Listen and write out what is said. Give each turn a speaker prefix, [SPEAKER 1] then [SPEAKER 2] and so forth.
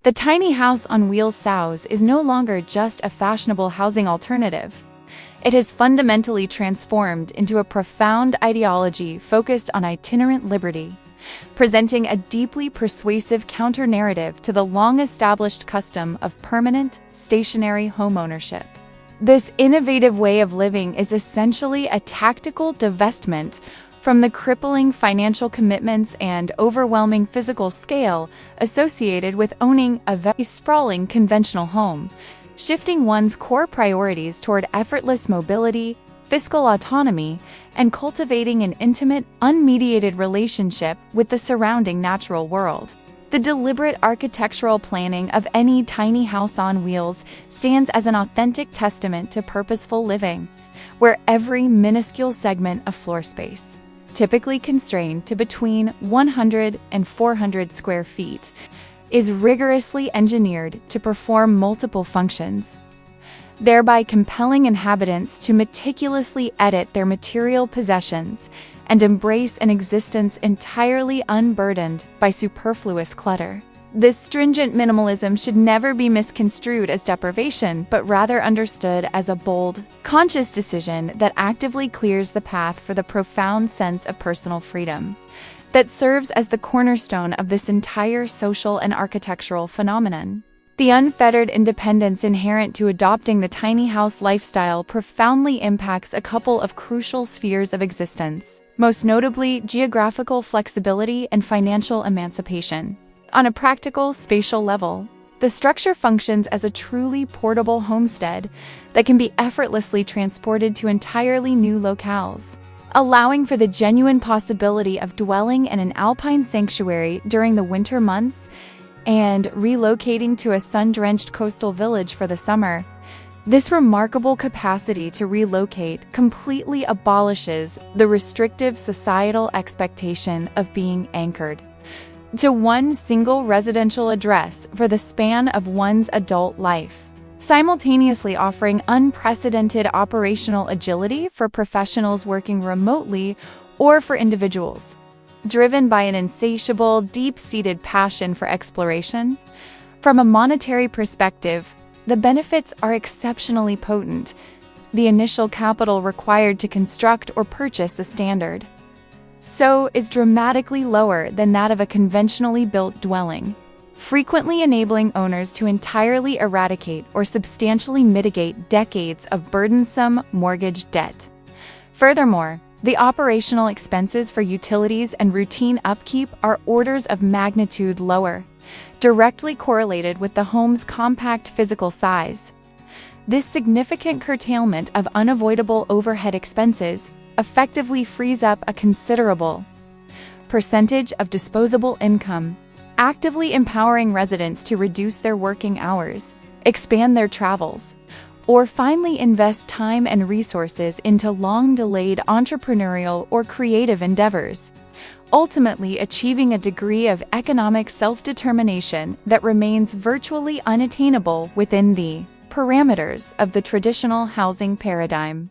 [SPEAKER 1] The tiny house on wheels (SOWs) is no longer just a fashionable housing alternative. It has fundamentally transformed into a profound ideology focused on itinerant liberty, presenting a deeply persuasive counter-narrative to the long-established custom of permanent, stationary homeownership. This innovative way of living is essentially a tactical divestment from the crippling financial commitments and overwhelming physical scale associated with owning a very sprawling conventional home, shifting one's core priorities toward effortless mobility, fiscal autonomy, and cultivating an intimate, unmediated relationship with the surrounding natural world. The deliberate architectural planning of any tiny house on wheels stands as an authentic testament to purposeful living, where every minuscule segment of floor space, typically constrained to between 100 and 400 square feet, is rigorously engineered to perform multiple functions, thereby compelling inhabitants to meticulously edit their material possessions and embrace an existence entirely unburdened by superfluous clutter. This stringent minimalism should never be misconstrued as deprivation, but rather understood as a bold, conscious decision that actively clears the path for the profound sense of personal freedom that serves as the cornerstone of this entire social and architectural phenomenon. The unfettered independence inherent to adopting the tiny house lifestyle profoundly impacts a couple of crucial spheres of existence, most notably geographical flexibility and financial emancipation. On a practical, spatial level, the structure functions as a truly portable homestead that can be effortlessly transported to entirely new locales, allowing for the genuine possibility of dwelling in an alpine sanctuary during the winter months and relocating to a sun-drenched coastal village for the summer. This remarkable capacity to relocate completely abolishes the restrictive societal expectation of being anchored to one single residential address for the span of one's adult life, simultaneously offering unprecedented operational agility for professionals working remotely or for individuals driven by an insatiable, deep-seated passion for exploration. From a monetary perspective, the benefits are exceptionally potent. The initial capital required to construct or purchase a standard SOW is dramatically lower than that of a conventionally built dwelling, frequently enabling owners to entirely eradicate or substantially mitigate decades of burdensome mortgage debt. Furthermore, the operational expenses for utilities and routine upkeep are orders of magnitude lower, directly correlated with the home's compact physical size. This significant curtailment of unavoidable overhead expenses effectively frees up a considerable percentage of disposable income, actively empowering residents to reduce their working hours, expand their travels, or finally invest time and resources into long-delayed entrepreneurial or creative endeavors, ultimately achieving a degree of economic self-determination that remains virtually unattainable within the parameters of the traditional housing paradigm.